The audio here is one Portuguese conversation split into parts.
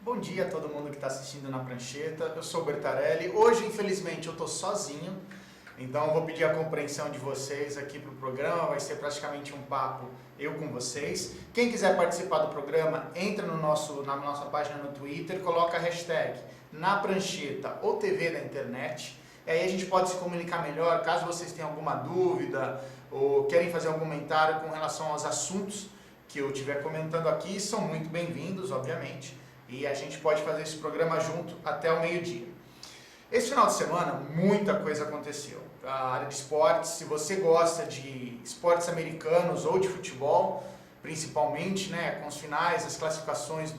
Bom dia a todo mundo que está assistindo na prancheta, eu sou o Bertarelli. Hoje, infelizmente, eu estou sozinho, então eu vou pedir a compreensão de vocês aqui para o programa, vai ser praticamente um papo eu com vocês. Quem quiser participar do programa, entra na nossa página no Twitter, coloca a hashtag na prancheta ou TV da internet, e aí a gente pode se comunicar melhor, caso vocês tenham alguma dúvida ou querem fazer algum comentário com relação aos assuntos que eu estiver comentando aqui, são muito bem-vindos, obviamente. E a gente pode fazer esse programa junto até o meio-dia. Esse final de semana, muita coisa aconteceu. A área de esportes, se você gosta de esportes americanos ou de futebol, principalmente, né, com os finais, as classificações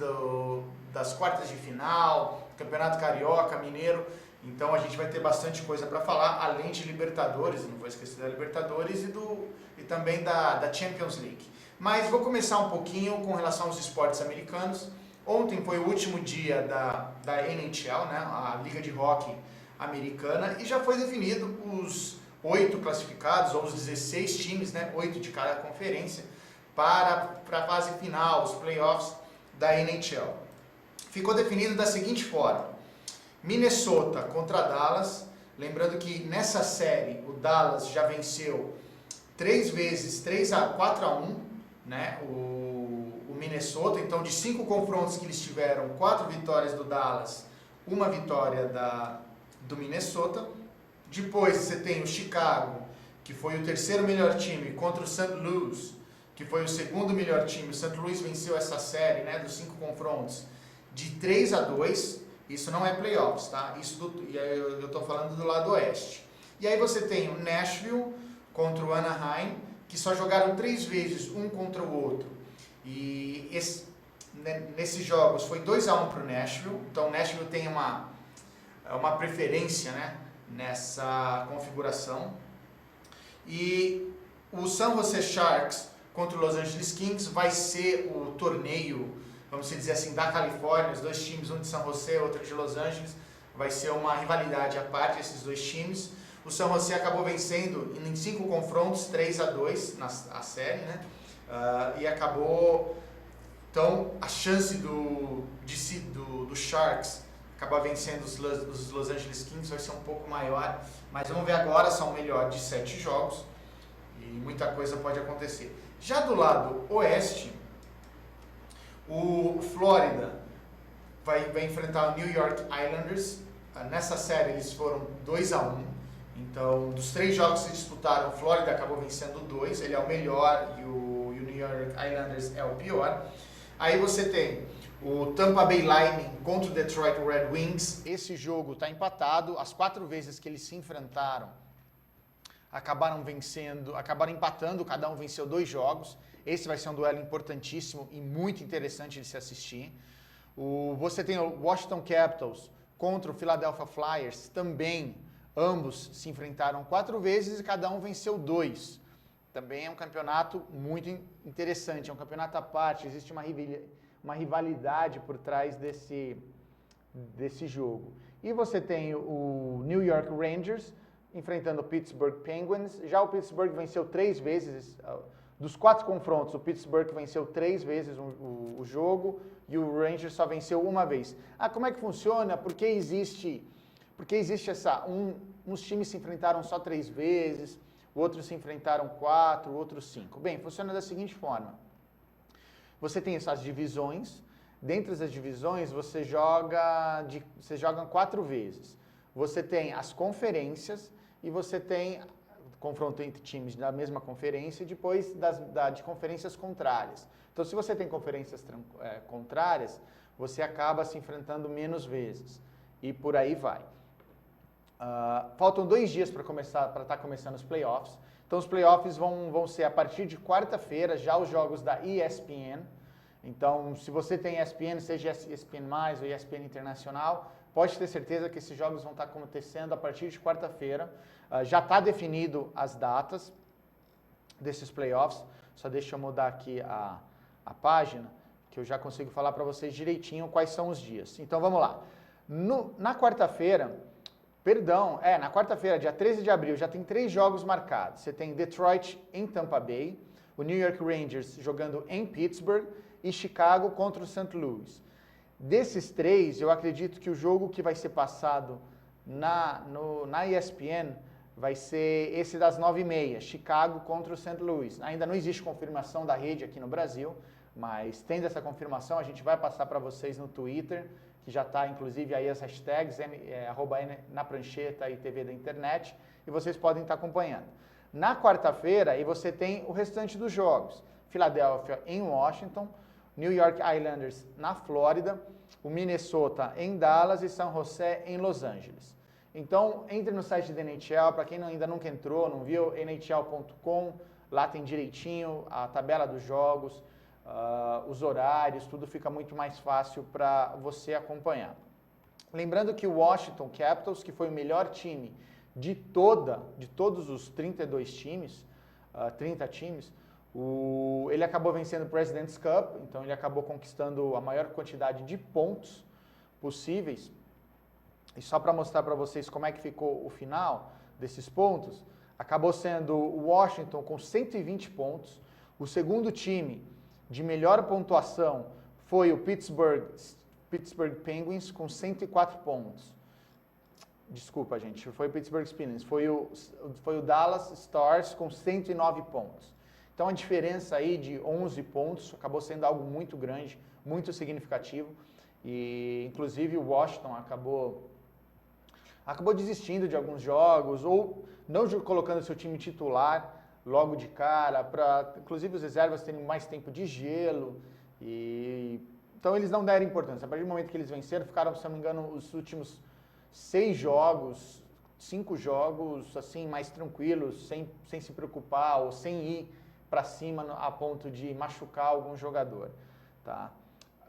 das quartas de final, Campeonato Carioca, Mineiro, então a gente vai ter bastante coisa para falar, além de Libertadores, não vou esquecer da Libertadores e também da Champions League. Mas vou começar um pouquinho com relação aos esportes americanos. Ontem foi o último dia da NHL, né, a Liga de Hockey Americana, e já foi definido os 8 classificados, ou os 16 times, né, 8 de cada conferência, para a fase final, os playoffs da NHL. Ficou definido da seguinte forma: Minnesota contra Dallas, lembrando que nessa série o Dallas já venceu 3 vezes, 4-1, né, o Minnesota, então de 5 confrontos que eles tiveram, 4 vitórias do Dallas, 1 vitória do Minnesota. Depois você tem o Chicago, que foi o terceiro melhor time, contra o St. Louis, que foi o segundo melhor time. O St. Louis venceu essa série, né, dos 5 confrontos, de 3-2, isso não é playoffs, tá? Eu estou falando do lado oeste. E aí você tem o Nashville contra o Anaheim, que só jogaram 3 vezes um contra o outro. E nesses jogos foi 2-1 para o Nashville, então o Nashville tem uma preferência, né, nessa configuração. E o San Jose Sharks contra o Los Angeles Kings vai ser o torneio, vamos dizer assim, da Califórnia, os 2 times, um de San Jose, outro de Los Angeles, vai ser uma rivalidade à parte, esses 2 times. O San Jose acabou vencendo em 5 confrontos, 3-2 na série, né? E acabou, então a chance do Sharks acabar vencendo os Los Angeles Kings vai ser um pouco maior, mas vamos ver agora, são melhor de 7 jogos e muita coisa pode acontecer. Já do lado oeste, o Flórida vai enfrentar o New York Islanders. Nessa série eles foram 2-1, então dos 3 jogos que se disputaram, o Flórida acabou vencendo 2, ele é o melhor e o New York Islanders é o pior. Aí você tem o Tampa Bay Lightning contra o Detroit Red Wings. Esse jogo está empatado. As 4 vezes que eles se enfrentaram, acabaram empatando, cada um venceu 2 jogos. Esse vai ser um duelo importantíssimo e muito interessante de se assistir. Você tem o Washington Capitals contra o Philadelphia Flyers, também ambos se enfrentaram 4 vezes e cada um venceu 2. Também é um campeonato muito interessante, é um campeonato à parte, existe uma rivalidade por trás desse jogo. E você tem o New York Rangers enfrentando o Pittsburgh Penguins. Já o Pittsburgh venceu 3 vezes, dos 4 confrontos, o Pittsburgh venceu 3 vezes o jogo e o Rangers só venceu 1 vez. Como é que funciona? Por que existe uns times se enfrentaram só 3 vezes, outros se enfrentaram 4, outros 5. Bem, funciona da seguinte forma: você tem essas divisões, dentre as divisões você joga 4 vezes. Você tem as conferências e você tem confronto entre times da mesma conferência e depois de conferências contrárias. Então, se você tem conferências contrárias, você acaba se enfrentando menos vezes e por aí vai. Faltam 2 dias para estar começando os playoffs. Então os playoffs vão ser a partir de quarta-feira, já os jogos da ESPN. Então, se você tem ESPN, seja ESPN+, ou ESPN Internacional, pode ter certeza que esses jogos vão estar acontecendo a partir de quarta-feira. Já está definido as datas desses playoffs. Só deixa eu mudar aqui a página, que eu já consigo falar para vocês direitinho quais são os dias. Então vamos lá. Na quarta-feira, dia 13 de abril, já tem 3 jogos marcados. Você tem Detroit em Tampa Bay, o New York Rangers jogando em Pittsburgh e Chicago contra o St. Louis. Desses três, eu acredito que o jogo que vai ser passado na ESPN vai ser esse das 9h30, Chicago contra o St. Louis. Ainda não existe confirmação da rede aqui no Brasil, mas tendo essa confirmação, a gente vai passar para vocês no Twitter, que já está inclusive aí as hashtags, @na prancheta e TV da internet, e vocês podem estar acompanhando. Na quarta-feira, aí você tem o restante dos jogos. Filadélfia em Washington, New York Islanders na Flórida, o Minnesota em Dallas e San José em Los Angeles. Então, entre no site da NHL, para quem ainda nunca entrou, não viu, nhl.com, lá tem direitinho a tabela dos jogos, os horários, tudo fica muito mais fácil para você acompanhar. Lembrando que o Washington Capitals, que foi o melhor time de todos os 32 times, 30 times, ele acabou vencendo o President's Cup, então ele acabou conquistando a maior quantidade de pontos possíveis. E só para mostrar para vocês como é que ficou o final desses pontos, acabou sendo o Washington com 120 pontos, o segundo time de melhor pontuação foi o Pittsburgh Penguins com 104 pontos. Desculpa, gente, foi o Pittsburgh Penguins, foi o Dallas Stars com 109 pontos. Então a diferença aí de 11 pontos acabou sendo algo muito grande, muito significativo, e inclusive o Washington acabou desistindo de alguns jogos, ou não colocando seu time titular logo de cara, para inclusive os reservas terem mais tempo de gelo, então eles não deram importância. A partir do momento que eles venceram, ficaram, se não me engano, os últimos 5 jogos, assim, mais tranquilos, sem se preocupar ou sem ir para cima a ponto de machucar algum jogador, tá?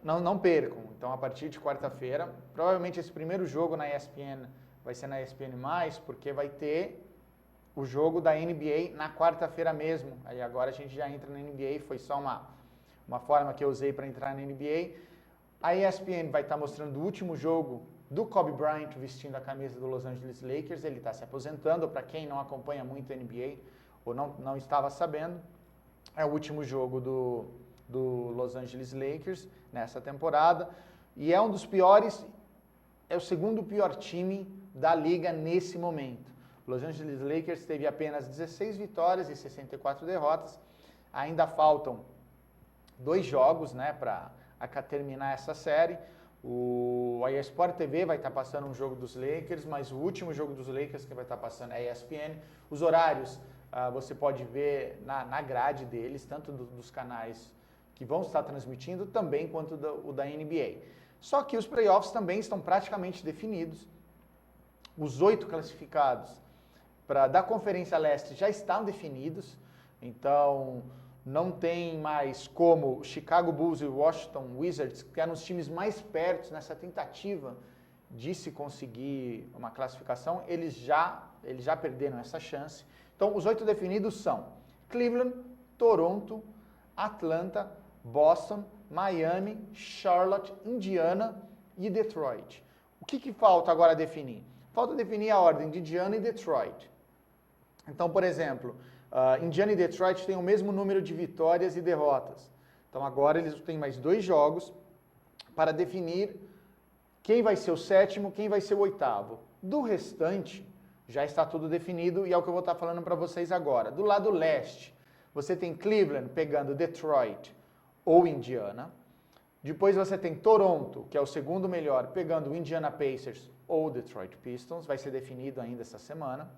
Não percam. Então, a partir de quarta-feira, provavelmente esse primeiro jogo na ESPN vai ser na ESPN+, porque vai ter o jogo da NBA na quarta-feira mesmo. Aí agora a gente já entra na NBA, foi só uma forma que eu usei para entrar na NBA. A ESPN vai estar mostrando o último jogo do Kobe Bryant vestindo a camisa do Los Angeles Lakers. Ele está se aposentando, para quem não acompanha muito a NBA ou não estava sabendo. É o último jogo do Los Angeles Lakers nessa temporada. E é um dos piores, é o segundo pior time da liga nesse momento. O Los Angeles Lakers teve apenas 16 vitórias e 64 derrotas. Ainda faltam 2 jogos, né, para terminar essa série. A Sport TV vai estar passando um jogo dos Lakers, mas o último jogo dos Lakers que vai estar passando é a ESPN. Os horários você pode ver na grade deles, tanto dos canais que vão estar transmitindo, também quanto o da NBA. Só que os playoffs também estão praticamente definidos. Os 8 classificados da Conferência Leste já estão definidos, então não tem mais como Chicago Bulls e Washington Wizards, que eram os times mais perto nessa tentativa de se conseguir uma classificação, eles já perderam essa chance. Então, os 8 definidos são Cleveland, Toronto, Atlanta, Boston, Miami, Charlotte, Indiana e Detroit. O que falta agora definir? Falta definir a ordem de Indiana e Detroit. Então, por exemplo, Indiana e Detroit têm o mesmo número de vitórias e derrotas. Então, agora eles têm mais 2 jogos para definir quem vai ser o 7º, quem vai ser o 8º. Do restante, já está tudo definido e é o que eu vou estar falando para vocês agora. Do lado leste, você tem Cleveland pegando Detroit ou Indiana. Depois você tem Toronto, que é o segundo melhor, pegando o Indiana Pacers ou Detroit Pistons. Vai ser definido ainda essa semana.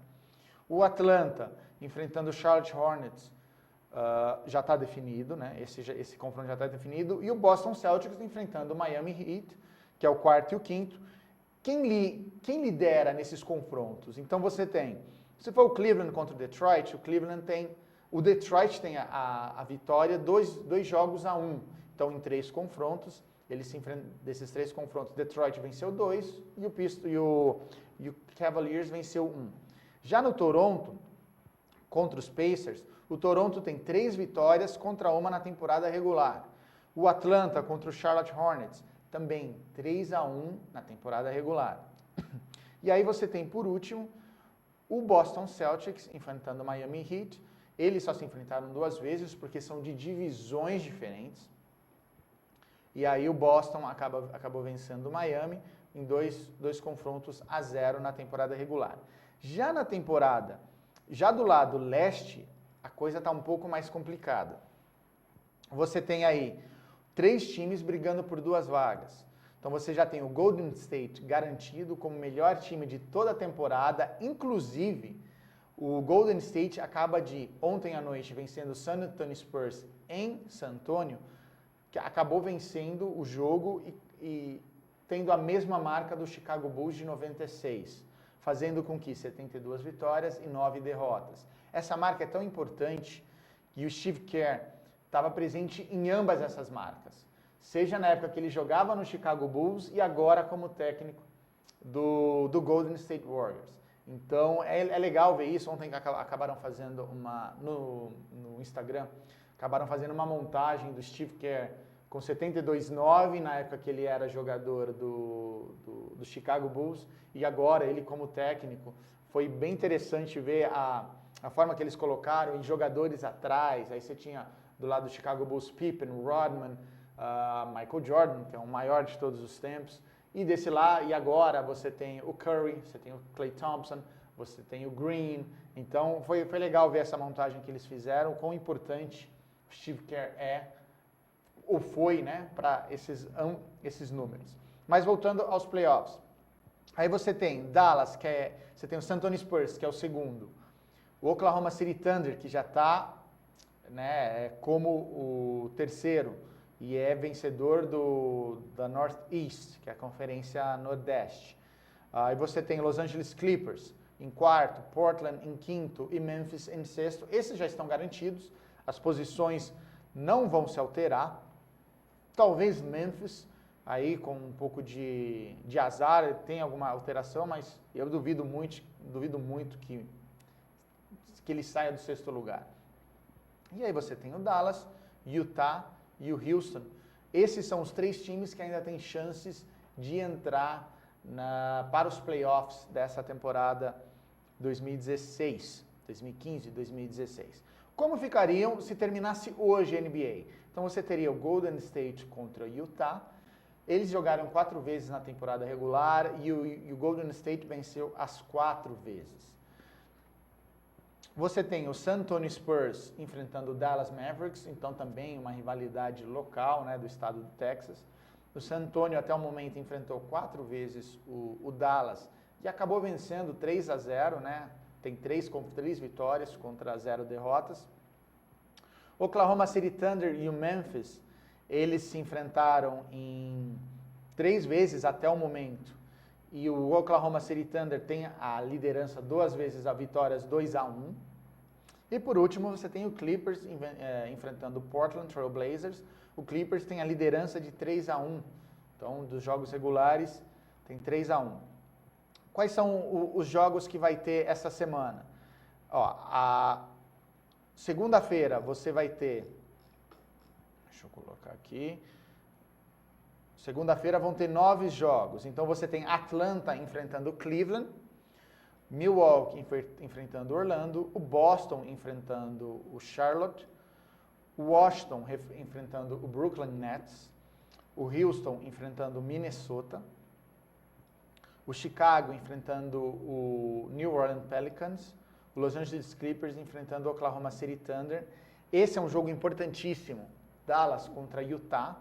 O Atlanta enfrentando o Charlotte Hornets já está definido, né? Esse confronto já está definido. E o Boston Celtics enfrentando o Miami Heat, que é o 4º e o 5º. Quem lidera nesses confrontos? Então você tem, se for o Cleveland contra o Detroit, o Detroit tem a vitória 2 jogos a 1. Então em 3 confrontos, eles se enfrentam, desses 3 confrontos, Detroit venceu 2 e o Cavaliers venceu 1. Já no Toronto, contra os Pacers, o Toronto tem 3 vitórias contra 1 na temporada regular. O Atlanta contra o Charlotte Hornets, também 3-1 na temporada regular. E aí você tem, por último, o Boston Celtics enfrentando o Miami Heat. Eles só se enfrentaram 2 vezes porque são de divisões diferentes. E aí o Boston acabou vencendo o Miami em dois confrontos a 0 na temporada regular. Já na temporada, já do lado leste, a coisa está um pouco mais complicada. Você tem aí 3 times brigando por 2 vagas. Então você já tem o Golden State garantido como melhor time de toda a temporada, inclusive o Golden State acaba de, ontem à noite, vencendo o San Antonio Spurs em San Antonio, que acabou vencendo o jogo e tendo a mesma marca do Chicago Bulls de 96, fazendo com que 72 vitórias e 9 derrotas. Essa marca é tão importante que o Steve Kerr estava presente em ambas essas marcas, seja na época que ele jogava no Chicago Bulls e agora como técnico do Golden State Warriors. Então é legal ver isso. Ontem acabaram fazendo no Instagram, acabaram fazendo uma montagem do Steve Kerr com 72-9 na época que ele era jogador do Chicago Bulls e agora ele como técnico. Foi bem interessante ver a forma que eles colocaram em jogadores atrás. Aí você tinha do lado do Chicago Bulls Pippen, Rodman, Michael Jordan, que é o maior de todos os tempos. E desse lá, e agora você tem o Curry, você tem o Klay Thompson, você tem o Green. Então foi legal ver essa montagem que eles fizeram, quão importante o Steve Kerr ou foi, né, para esses números. Mas voltando aos playoffs. Aí você tem Dallas, você tem o San Antonio Spurs, que é o segundo. O Oklahoma City Thunder, que já está, né, como o terceiro e é vencedor da Northeast, que é a Conferência Nordeste. Aí você tem Los Angeles Clippers em quarto, Portland em quinto e Memphis em sexto. Esses já estão garantidos, as posições não vão se alterar. Talvez Memphis, aí com um pouco de azar, tem alguma alteração, mas eu duvido muito que ele saia do sexto lugar. E aí você tem o Dallas, Utah e o Houston. Esses são os 3 times que ainda têm chances de entrar para os playoffs dessa temporada 2015-2016. Como ficariam se terminasse hoje a NBA? Então você teria o Golden State contra o Utah. Eles jogaram 4 vezes na temporada regular e o Golden State venceu as 4 vezes. Você tem o San Antonio Spurs enfrentando o Dallas Mavericks, então também uma rivalidade local, né, do estado do Texas. O San Antonio até o momento enfrentou 4 vezes o Dallas e acabou vencendo 3-0, né? Tem 3 vitórias contra 0 derrotas. Oklahoma City Thunder e o Memphis, eles se enfrentaram em 3 vezes até o momento. E o Oklahoma City Thunder tem a liderança 2 vezes a vitórias 2-1. E por último, você tem o Clippers enfrentando o Portland Trail Blazers. O Clippers tem a liderança de 3-1. Então, dos jogos regulares, tem 3-1. Quais são os jogos que vai ter essa semana? Ó, a segunda-feira você vai ter... Deixa eu colocar aqui. Segunda-feira vão ter 9 jogos. Então você tem Atlanta enfrentando o Cleveland, Milwaukee enfrentando Orlando, o Boston enfrentando o Charlotte, o Washington enfrentando o Brooklyn Nets, o Houston enfrentando o Minnesota, o Chicago enfrentando o New Orleans Pelicans, o Los Angeles Clippers enfrentando o Oklahoma City Thunder. Esse é um jogo importantíssimo, Dallas contra Utah.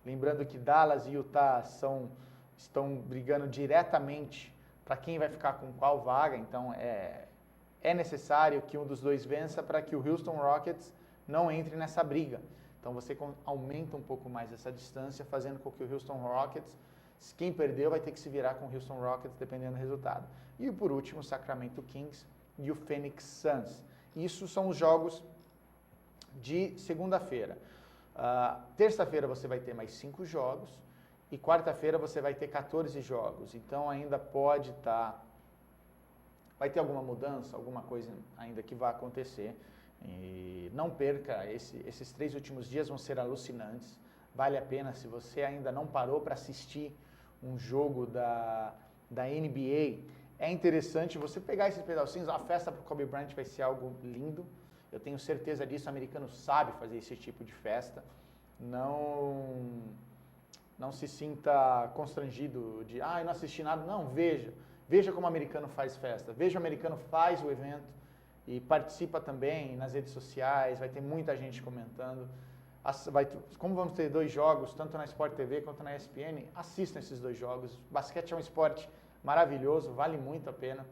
Lembrando que Dallas e Utah estão brigando diretamente para quem vai ficar com qual vaga, então é necessário que um dos dois vença para que o Houston Rockets não entre nessa briga. Então você aumenta um pouco mais essa distância, fazendo com que o Houston Rockets, quem perdeu vai ter que se virar com o Houston Rockets, dependendo do resultado. E por último, o Sacramento Kings e o Phoenix Suns. Isso são os jogos de segunda-feira. Terça-feira você vai ter mais 5 jogos e quarta-feira você vai ter 14 jogos. Então ainda pode estar... Vai ter alguma mudança, alguma coisa ainda que vai acontecer. E não perca, esses 3 últimos dias vão ser alucinantes. Vale a pena, se você ainda não parou para assistir um jogo da NBA, é interessante você pegar esses pedacinhos. A festa para o Kobe Bryant vai ser algo lindo. Eu tenho certeza disso, o americano sabe fazer esse tipo de festa. não se sinta constrangido de, eu não assisti nada. Não, veja como o americano faz festa, veja o americano faz o evento e participa também nas redes sociais, vai ter muita gente comentando. Como vamos ter 2 jogos, tanto na Sport TV quanto na ESPN, assistam esses 2 jogos. Basquete é um esporte maravilhoso, vale muito a pena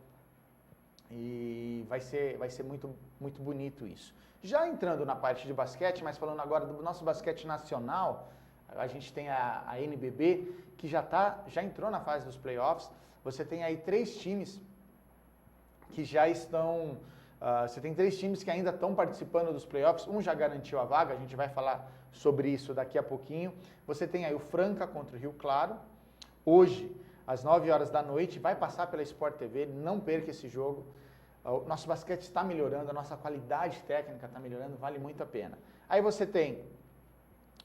e vai ser muito, muito bonito isso. Já entrando na parte de basquete, mas falando agora do nosso basquete nacional, a gente tem a NBB, que já entrou na fase dos playoffs. Você tem aí 3 times que já estão... você tem 3 times que ainda estão participando dos playoffs. Um já garantiu a vaga, a gente vai falar sobre isso daqui a pouquinho. Você tem aí o Franca contra o Rio Claro. Hoje, às 9 horas da noite, vai passar pela Sport TV, não perca esse jogo. O nosso basquete está melhorando, a nossa qualidade técnica está melhorando, vale muito a pena. Aí você tem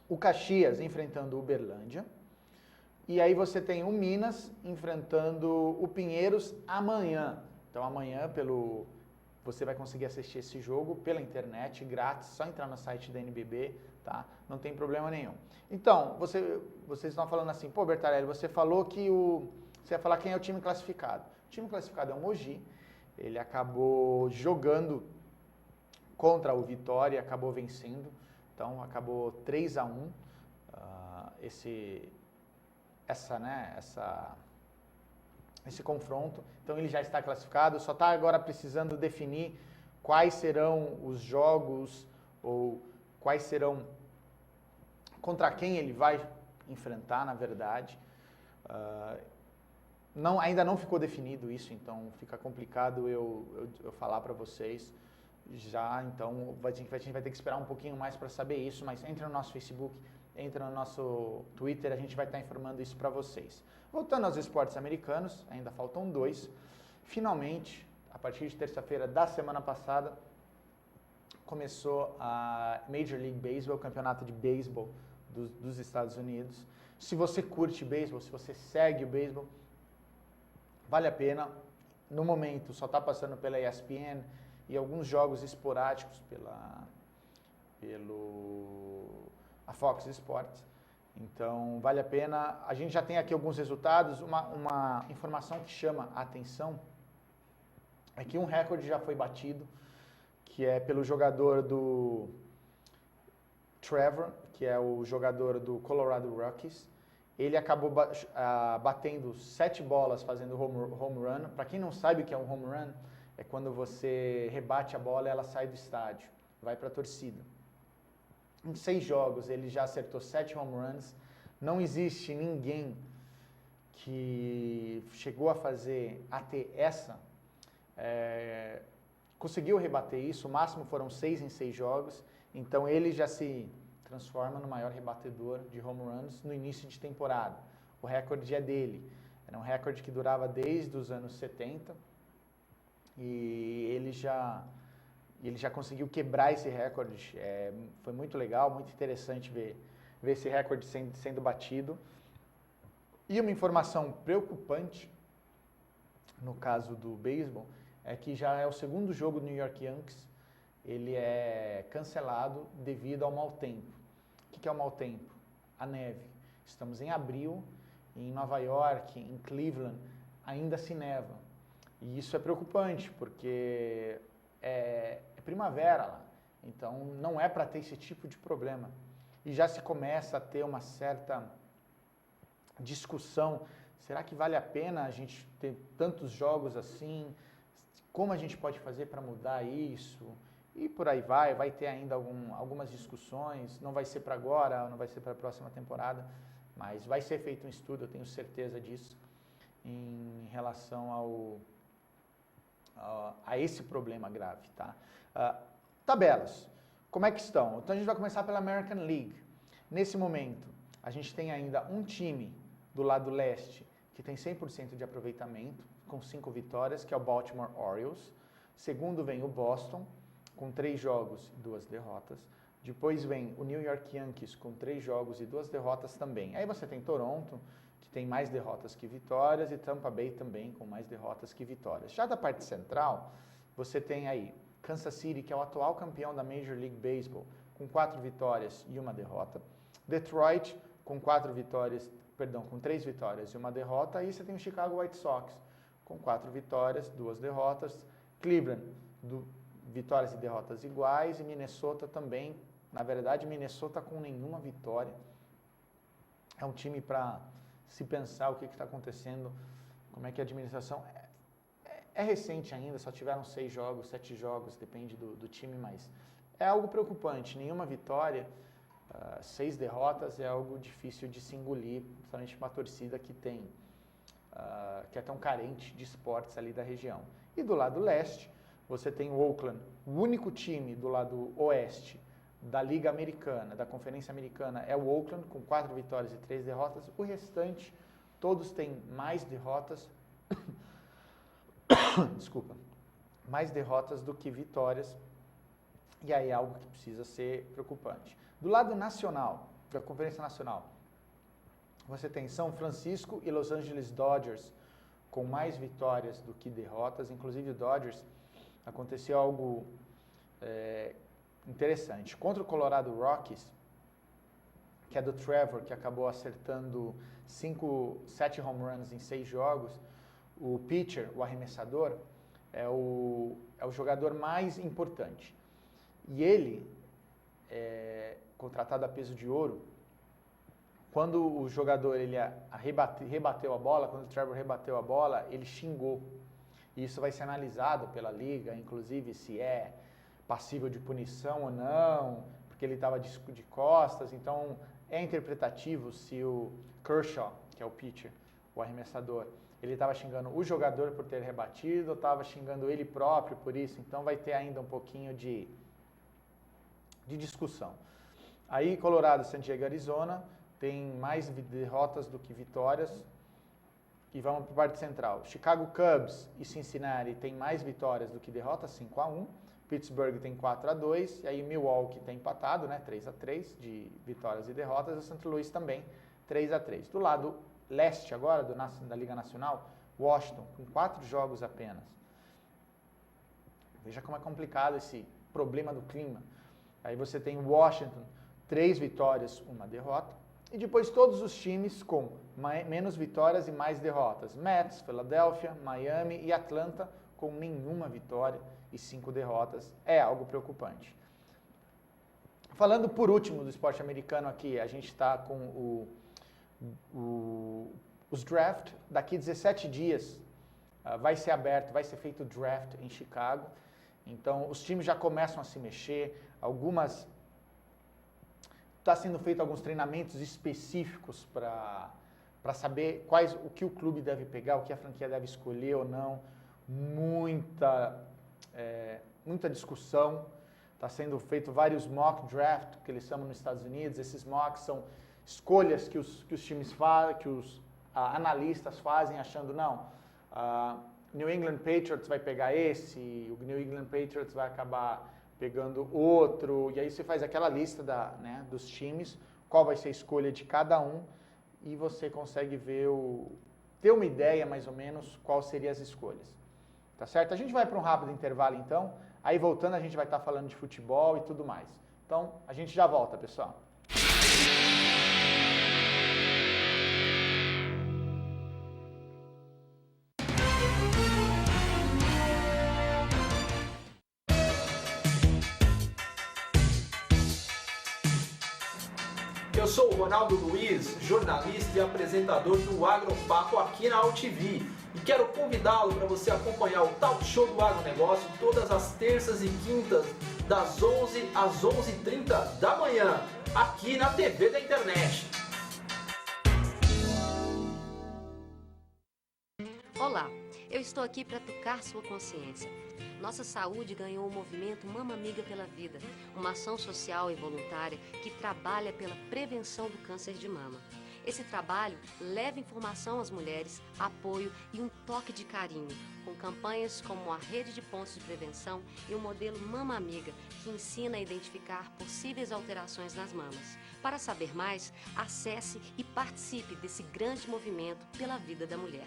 o Caxias enfrentando o Uberlândia. E aí você tem o Minas enfrentando o Pinheiros amanhã. Então amanhã você vai conseguir assistir esse jogo pela internet, grátis, só entrar no site da NBB, tá? Não tem problema nenhum. Então, vocês estão falando assim, pô, Bertarelli, você falou que você ia falar quem é o time classificado. O time classificado é o Mogi, ele acabou jogando contra o Vitória e acabou vencendo, então acabou 3-1 esse confronto. Então ele já está classificado, só está agora precisando definir quais serão os jogos ou quais serão contra quem ele vai enfrentar, na verdade. Ainda não ficou definido isso, então fica complicado eu falar para vocês já, então a gente vai ter que esperar um pouquinho mais para saber isso, mas entre no nosso Facebook, entra no nosso Twitter, a gente vai estar informando isso para vocês. Voltando aos esportes americanos, ainda faltam 2. Finalmente, a partir de terça-feira da semana passada, começou a Major League Baseball, o campeonato de beisebol dos Estados Unidos. Se você curte beisebol, se você segue o beisebol, vale a pena. No momento, só está passando pela ESPN e alguns jogos esporádicos a Fox Sports. Então, vale a pena. A gente já tem aqui alguns resultados. Uma informação que chama a atenção é que um recorde já foi batido, que é pelo jogador do Trevor, que é o jogador do Colorado Rockies. Ele acabou batendo 7 bolas fazendo home run. Para quem não sabe o que é um home run, é quando você rebate a bola e ela sai do estádio, vai para a torcida. Em 6 jogos, ele já acertou 7 home runs. Não existe ninguém que chegou a ter conseguiu rebater isso. O máximo foram 6 em 6 jogos. Então, ele já se transforma no maior rebatedor de home runs no início de temporada. O recorde é dele. Era um recorde que durava desde os anos 70. E ele já conseguiu quebrar esse recorde. Foi muito legal, muito interessante ver esse recorde sendo batido. E uma informação preocupante, no caso do beisebol, é que já é o segundo jogo do New York Yankees, ele é cancelado devido ao mau tempo. O que é o mau tempo? A neve. Estamos em abril, em Nova York, em Cleveland, ainda se neva. E isso é preocupante, porque é primavera lá, então não é para ter esse tipo de problema. E já se começa a ter uma certa discussão, será que vale a pena a gente ter tantos jogos assim? Como a gente pode fazer para mudar isso? E por aí vai ter ainda algumas discussões, não vai ser para agora, não vai ser para a próxima temporada, mas vai ser feito um estudo, eu tenho certeza disso, em relação a esse problema grave, tá? Tabelas, como é que estão? Então a gente vai começar pela American League. Nesse momento, a gente tem ainda um time do lado leste que tem 100% de aproveitamento, com 5 vitórias, que é o Baltimore Orioles. Segundo vem o Boston, com 3 jogos e 2 derrotas. Depois vem o New York Yankees, com 3 jogos e 2 derrotas também. Aí você tem Toronto, que tem mais derrotas que vitórias, e Tampa Bay também com mais derrotas que vitórias. Já da parte central, você tem aí Kansas City, que é o atual campeão da Major League Baseball, com 4 vitórias e 1 derrota. Detroit, com 3 vitórias e 1 derrota. Aí você tem o Chicago White Sox, com 4 vitórias, 2 derrotas. Cleveland, vitórias e derrotas iguais. E Minnesota também. Na verdade, Minnesota com nenhuma vitória. É um time para se pensar o que está acontecendo, como é que a administração... É recente ainda, só tiveram 6 jogos, 7 jogos, depende do time, mas é algo preocupante. Nenhuma vitória, 6 derrotas é algo difícil de se engolir, principalmente uma torcida que que é tão carente de esportes ali da região. E do lado leste, você tem o Oakland, o único time do lado oeste da Liga Americana, da Conferência Americana, é o Oakland, com 4 vitórias e 3 derrotas. O restante, todos têm mais derrotas, desculpa, mais derrotas do que vitórias, e aí é algo que precisa ser preocupante. Do lado nacional, da Conferência Nacional, você tem São Francisco e Los Angeles Dodgers com mais vitórias do que derrotas. Inclusive o Dodgers, aconteceu algo interessante. Contra o Colorado Rockies, que é do Trevor, que acabou acertando 7 home runs em 6 jogos, o pitcher, o arremessador, é o jogador mais importante. E ele, contratado a peso de ouro, quando o jogador rebateu a bola, quando o Trevor rebateu a bola, ele xingou. E isso vai ser analisado pela liga, inclusive se é passível de punição ou não, porque ele estava de costas. Então é interpretativo se o Kershaw, que é o pitcher, o arremessador, ele estava xingando o jogador por ter rebatido ou estava xingando ele próprio por isso. Então vai ter ainda um pouquinho de discussão. Aí Colorado, San Diego, Arizona tem mais derrotas do que vitórias. E vamos para a parte central. Chicago Cubs e Cincinnati tem mais vitórias do que derrotas, 5-1. Pittsburgh tem 4-2. E aí Milwaukee tem empatado, né, 3-3 de vitórias e derrotas. E o St. Louis também 3-3. Do lado leste agora, da Liga Nacional, Washington com 4 jogos apenas. Veja como é complicado esse problema do clima. Aí você tem Washington, 3 vitórias, 1 derrota. E depois todos os times com menos vitórias e mais derrotas. Mets, Philadelphia, Miami e Atlanta com nenhuma vitória e 5 derrotas. É algo preocupante. Falando por último do esporte americano aqui, a gente está com os draft. Daqui 17 dias vai ser aberto, vai ser feito o draft em Chicago. Então os times já começam a se mexer. Está sendo feito alguns treinamentos específicos para saber o que o clube deve pegar, o que a franquia deve escolher ou não. Muita discussão. Está sendo feito vários mock draft, que eles chamam nos Estados Unidos. Esses mocks são escolhas que os times fazem, que os analistas fazem, achando, não, New England Patriots vai pegar esse, o New England Patriots vai acabar pegando outro, e aí você faz aquela lista dos times, qual vai ser a escolha de cada um, e você consegue ter uma ideia mais ou menos qual seriam as escolhas. Tá certo? A gente vai para um rápido intervalo então, aí voltando a gente vai estar falando de futebol e tudo mais. Então, a gente já volta, pessoal. Eu sou o Ronaldo Luiz, jornalista e apresentador do Agropapo aqui na UTV. E quero convidá-lo para você acompanhar o Talk Show do Agronegócio todas as terças e quintas, das 11 às 11h30 da manhã, aqui na TV da internet. Olá, eu estou aqui para tocar sua consciência. Nossa Saúde ganhou o movimento Mama Amiga pela Vida, uma ação social e voluntária que trabalha pela prevenção do câncer de mama. Esse trabalho leva informação às mulheres, apoio e um toque de carinho, com campanhas como a Rede de Pontos de Prevenção e o modelo Mama Amiga, que ensina a identificar possíveis alterações nas mamas. Para saber mais, acesse e participe desse grande movimento pela vida da mulher.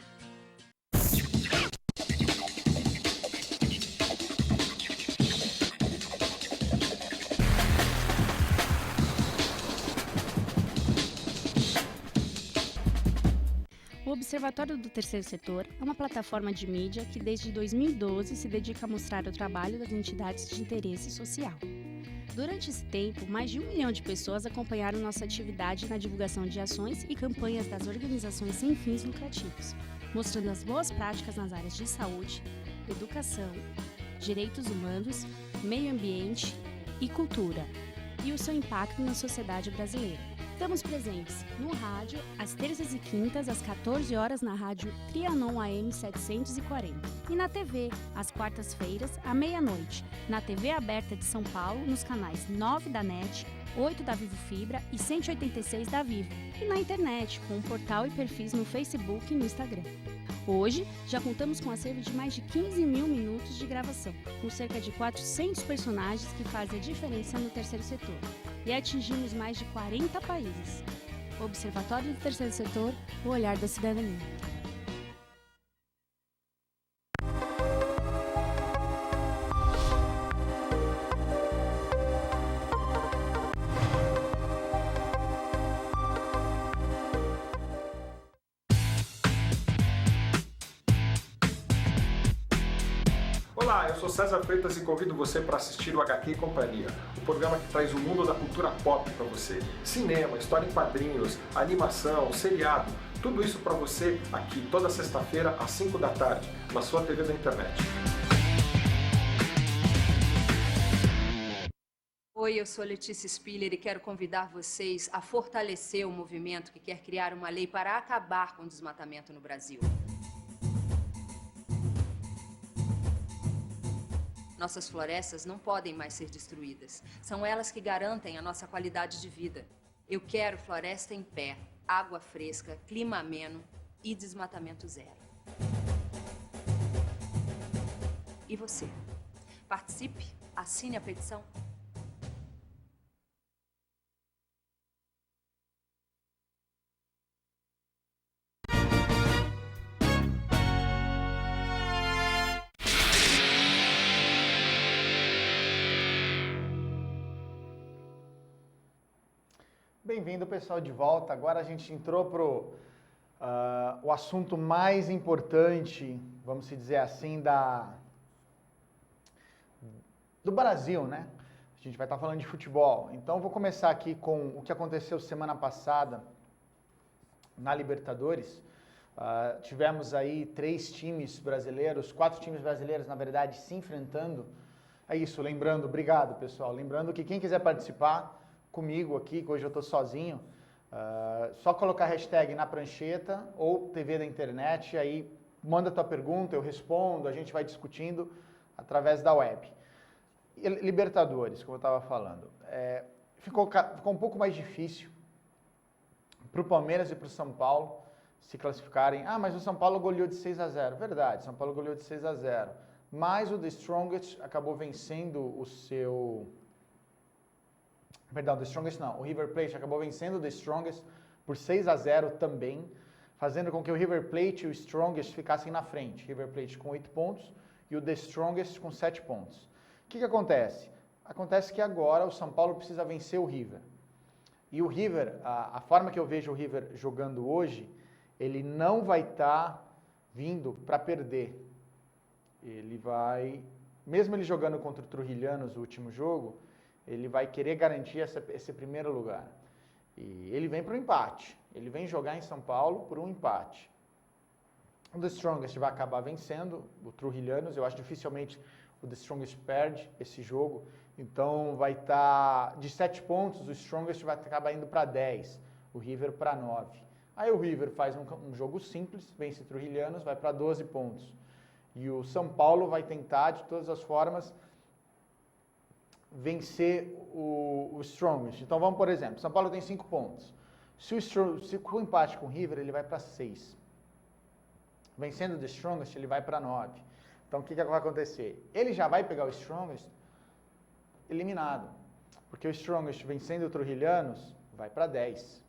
Observatório do Terceiro Setor é uma plataforma de mídia que desde 2012 se dedica a mostrar o trabalho das entidades de interesse social. Durante esse tempo, mais de 1 milhão de pessoas acompanharam nossa atividade na divulgação de ações e campanhas das organizações sem fins lucrativos, mostrando as boas práticas nas áreas de saúde, educação, direitos humanos, meio ambiente e cultura, e o seu impacto na sociedade brasileira. Estamos presentes no rádio, às terças e quintas, às 14 horas, na rádio Trianon AM 740. E na TV, às quartas-feiras, à meia-noite, na TV aberta de São Paulo, nos canais 9 da NET, 8 da Vivo Fibra e 186 da Vivo. E na internet, com um portal e perfis no Facebook e no Instagram. Hoje, já contamos com um acervo de mais de 15 mil minutos de gravação, com cerca de 400 personagens que fazem a diferença no terceiro setor. E atingimos mais de 40 países. Observatório do Terceiro Setor, o olhar da cidadania. Olá, eu sou César Freitas e convido você para assistir o HQ e Companhia, o programa que traz o mundo da cultura pop para você. Cinema, história em quadrinhos, animação, seriado, tudo isso para você aqui toda sexta-feira às 5 da tarde, na sua TV da internet. Oi, eu sou Letícia Spiller e quero convidar vocês a fortalecer o movimento que quer criar uma lei para acabar com o desmatamento no Brasil. Nossas florestas não podem mais ser destruídas. São elas que garantem a nossa qualidade de vida. Eu quero floresta em pé, água fresca, clima ameno e desmatamento zero. E você? Participe, assine a petição. Bem-vindo, pessoal, de volta. Agora a gente entrou para o assunto mais importante, vamos dizer assim, do Brasil, né? A gente vai estar falando de futebol. Então, eu vou começar aqui com o que aconteceu semana passada na Libertadores. Tivemos aí 3 times brasileiros, 4 times brasileiros, na verdade, se enfrentando. É isso, lembrando, obrigado, pessoal. Lembrando que quem quiser participar comigo aqui, que hoje eu estou sozinho, só colocar a hashtag na prancheta ou TV da internet, aí manda tua pergunta, eu respondo, a gente vai discutindo através da web. E Libertadores, como eu estava falando, ficou um pouco mais difícil para o Palmeiras e para o São Paulo se classificarem. Ah, mas o São Paulo goleou de 6-0. Verdade, São Paulo goleou de 6-0. Mas o The Strongest acabou vencendo o seu... Perdão, The Strongest não. O River Plate acabou vencendo o The Strongest por 6-0 também, fazendo com que o River Plate e o Strongest ficassem na frente. River Plate com 8 pontos e o The Strongest com 7 pontos. O que acontece? Acontece que agora o São Paulo precisa vencer o River. E o River, a forma que eu vejo o River jogando hoje, ele não vai estar vindo para perder. Ele vai, mesmo ele jogando contra o Trujilhanos no último jogo, ele vai querer garantir esse primeiro lugar. E ele vem para o empate. Ele vem jogar em São Paulo por um empate. O The Strongest vai acabar vencendo o Trujilhanos. Eu acho dificilmente o The Strongest perde esse jogo. Então vai estar de 7 pontos, o Strongest vai acabar indo para 10, o River para 9. Aí o River faz um jogo simples, vence o Trujilhanos, vai para 12 pontos. E o São Paulo vai tentar, de todas as formas, vencer o Strongest. Então vamos, por exemplo, São Paulo tem 5 pontos. Se o empate com o River, ele vai para 6. Vencendo o Strongest, ele vai para 9. Então o que vai acontecer? Ele já vai pegar o Strongest eliminado. Porque o Strongest vencendo o Trujilhanos, vai para 10.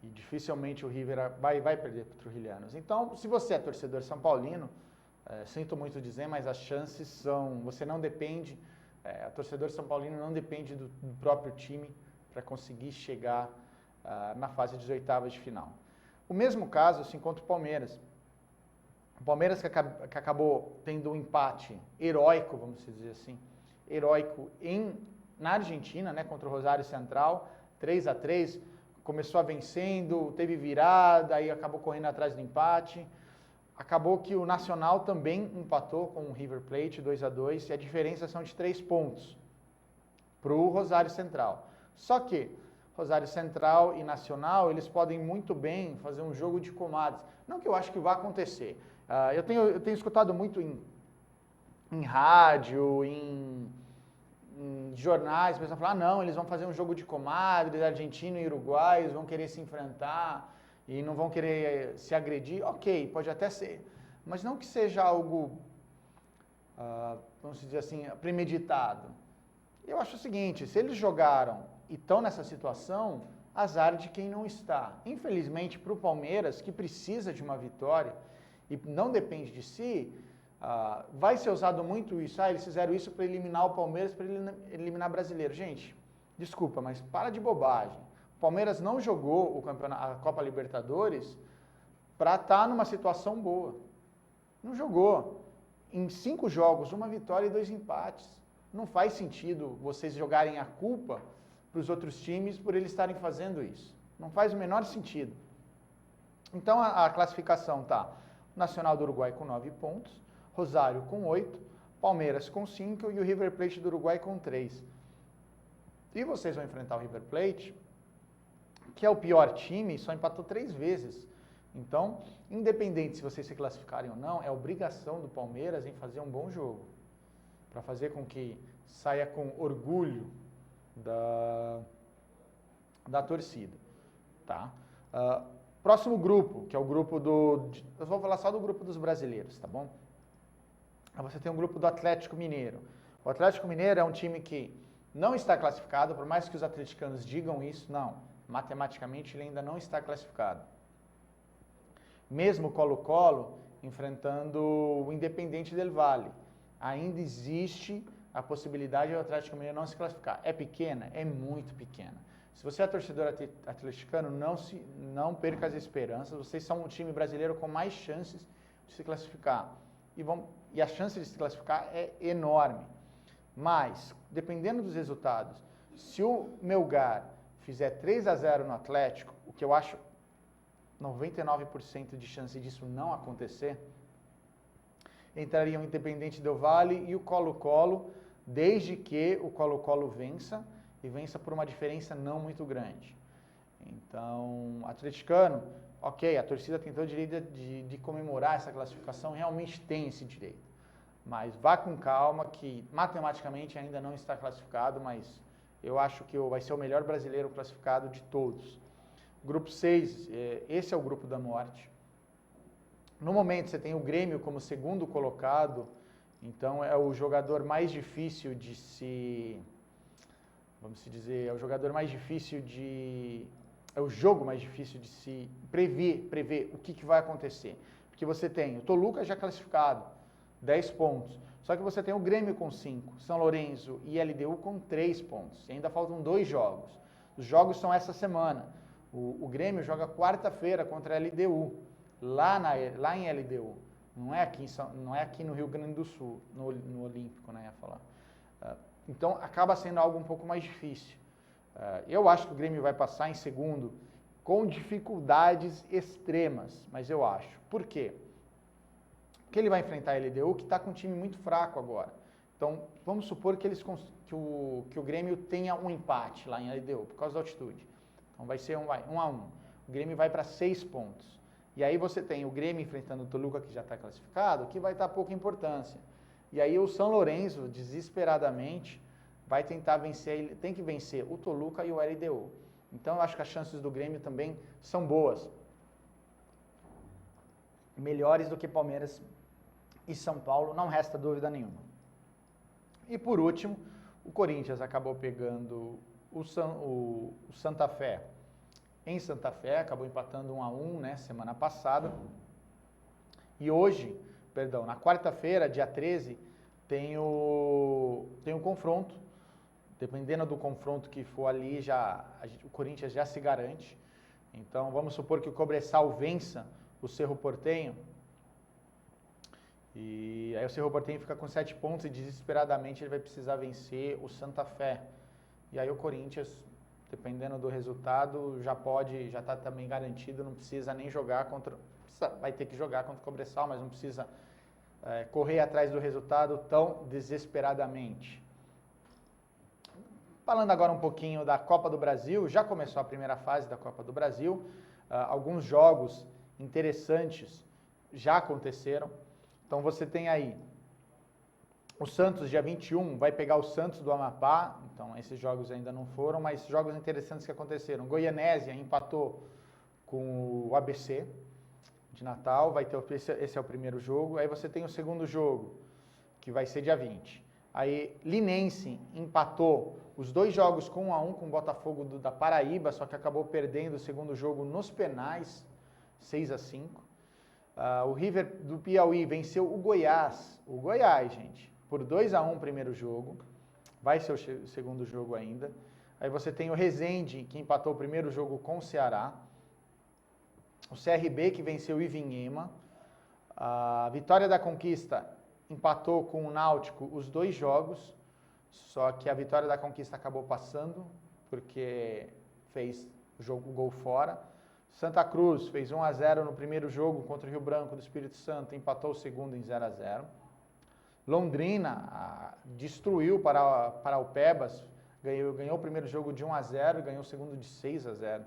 E dificilmente o River vai perder para o Trujilhanos. Então, se você é torcedor são paulino, sinto muito dizer, mas as chances são... Você não depende... a torcedor são paulino não depende do próprio time para conseguir chegar na fase de oitavas de final. O mesmo caso assim, contra o Palmeiras. O Palmeiras que acabou tendo um empate heróico, vamos dizer assim, heróico na Argentina, né, contra o Rosário Central, 3-3, começou vencendo, teve virada, aí acabou correndo atrás do empate. Acabou que o Nacional também empatou com o River Plate, 2-2, e a diferença são de 3 pontos para o Rosário Central. Só que Rosário Central e Nacional, eles podem muito bem fazer um jogo de comadres. Não que eu acho que vai acontecer. Eu tenho escutado muito em rádio, em jornais, o pessoal fala, não, eles vão fazer um jogo de comadres, argentino e uruguai, eles vão querer se enfrentar e não vão querer se agredir. Ok, pode até ser, mas não que seja algo, vamos dizer assim, premeditado. Eu acho o seguinte, se eles jogaram e estão nessa situação, azar de quem não está. Infelizmente, para o Palmeiras, que precisa de uma vitória e não depende de si, vai ser usado muito isso. Eles fizeram isso para eliminar o Palmeiras, para eliminar o brasileiro. Gente, desculpa, mas para de bobagem. O Palmeiras não jogou a Copa Libertadores para estar numa situação boa. Não jogou. Em 5 jogos, 1 vitória e 2 empates. Não faz sentido vocês jogarem a culpa para os outros times por eles estarem fazendo isso. Não faz o menor sentido. Então a classificação está Nacional do Uruguai com 9 pontos, Rosário com 8, Palmeiras com 5 e o River Plate do Uruguai com 3. E vocês vão enfrentar o River Plate, que é o pior time, só empatou 3 vezes. Então, independente se vocês se classificarem ou não, é obrigação do Palmeiras em fazer um bom jogo, para fazer com que saia com orgulho da torcida. Tá? Próximo grupo, que é o grupo eu vou falar só do grupo dos brasileiros, tá bom? Você tem um grupo do Atlético Mineiro. O Atlético Mineiro é um time que não está classificado, por mais que os atleticanos digam isso, não. Matematicamente ele ainda não está classificado. Mesmo o Colo-Colo enfrentando o Independente del Valle, ainda existe a possibilidade do Atlético Mineiro não se classificar. É pequena? É muito pequena. Se você é torcedor atleticano, não perca as esperanças. Vocês são o time brasileiro com mais chances de se classificar. E a chance de se classificar é enorme. Mas, dependendo dos resultados, se o Melgar fizer 3-0 no Atlético, o que eu acho 99% de chance disso não acontecer, entrariam o Independente del Valle e o Colo-Colo, desde que o Colo-Colo vença, e vença por uma diferença não muito grande. Então, atleticano, ok, a torcida tem todo o direito de comemorar essa classificação, realmente tem esse direito. Mas vá com calma, que matematicamente ainda não está classificado, mas eu acho que vai ser o melhor brasileiro classificado de todos. Grupo 6, esse é o grupo da morte. No momento você tem o Grêmio como segundo colocado, então é o jogador mais difícil de se... Vamos dizer, é o jogador mais difícil de... É o jogo mais difícil de se prever o que vai acontecer. Porque você tem o Toluca já classificado, 10 pontos. Só que você tem o Grêmio com 5, São Lourenço e LDU com 3 pontos. E ainda faltam 2 jogos. Os jogos são essa semana. O Grêmio joga quarta-feira contra a LDU, lá em LDU. Não é aqui no Rio Grande do Sul, no Olímpico, né, ia falar. Então, acaba sendo algo um pouco mais difícil. Eu acho que o Grêmio vai passar em segundo com dificuldades extremas, mas eu acho. Por quê? Porque ele vai enfrentar a LDU, que está com um time muito fraco agora. Então, vamos supor que o Grêmio tenha um empate lá em LDU, por causa da altitude. Então, vai ser 1-1. O Grêmio vai para 6 pontos. E aí você tem o Grêmio enfrentando o Toluca, que já está classificado, que vai dar pouca importância. E aí o São Lourenço, desesperadamente, vai tentar vencer, ele tem que vencer o Toluca e o LDU. Então eu acho que as chances do Grêmio também são boas. Melhores do que Palmeiras e São Paulo, não resta dúvida nenhuma. E por último, o Corinthians acabou pegando o Santa Fé em Santa Fé, acabou empatando 1-1, né, semana passada. E hoje, na quarta-feira, dia 13, tem o confronto. Dependendo do confronto que for ali, o Corinthians já se garante. Então, vamos supor que o Cobressal vença o Cerro Porteño. E aí o Cerro Porteño fica com 7 pontos e desesperadamente ele vai precisar vencer o Santa Fé. E aí o Corinthians, dependendo do resultado, já está também garantido, não precisa nem jogar contra... Vai ter que jogar contra o Cobressal, mas não precisa correr atrás do resultado tão desesperadamente. Falando agora um pouquinho da Copa do Brasil, já começou a primeira fase da Copa do Brasil, alguns jogos interessantes já aconteceram. Então você tem aí o Santos, dia 21, vai pegar o Santos do Amapá, então esses jogos ainda não foram, mas jogos interessantes que aconteceram. Goianésia empatou com o ABC de Natal, esse é o primeiro jogo. Aí você tem o segundo jogo, que vai ser dia 20. Aí Linense empatou os 2 jogos com 1-1 com o Botafogo da Paraíba, só que acabou perdendo o segundo jogo nos penais, 6-5. O River do Piauí venceu o Goiás, gente, por 2-1 o primeiro jogo, vai ser o segundo jogo ainda. Aí você tem o Resende, que empatou o primeiro jogo com o Ceará, o CRB, que venceu o Ivinhema, a Vitória da Conquista empatou com o Náutico os 2 jogos, só que a Vitória da Conquista acabou passando, porque fez o gol fora. Santa Cruz fez 1-0 no primeiro jogo contra o Rio Branco do Espírito Santo, empatou o segundo em 0-0. Londrina destruiu para o Pebas, ganhou o primeiro jogo de 1-0 e ganhou o segundo de 6-0.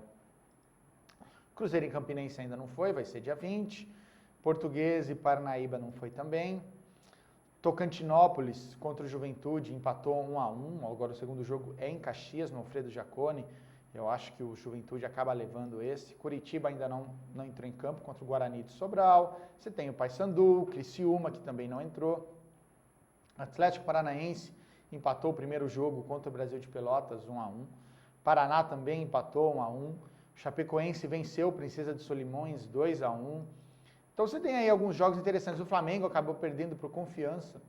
Cruzeiro em Campinense ainda não foi, vai ser dia 20. Português e Parnaíba não foi também. Tocantinópolis contra o Juventude empatou 1-1, agora o segundo jogo é em Caxias, no Alfredo Jaconi. Eu acho que o Juventude acaba levando esse. Curitiba ainda não entrou em campo contra o Guarani de Sobral. Você tem o Paysandu, Criciúma, que também não entrou. Atlético Paranaense empatou o primeiro jogo contra o Brasil de Pelotas, 1-1. Paraná também empatou 1-1. Chapecoense venceu o Princesa de Solimões, 2-1. Então você tem aí alguns jogos interessantes. O Flamengo acabou perdendo para o Confiança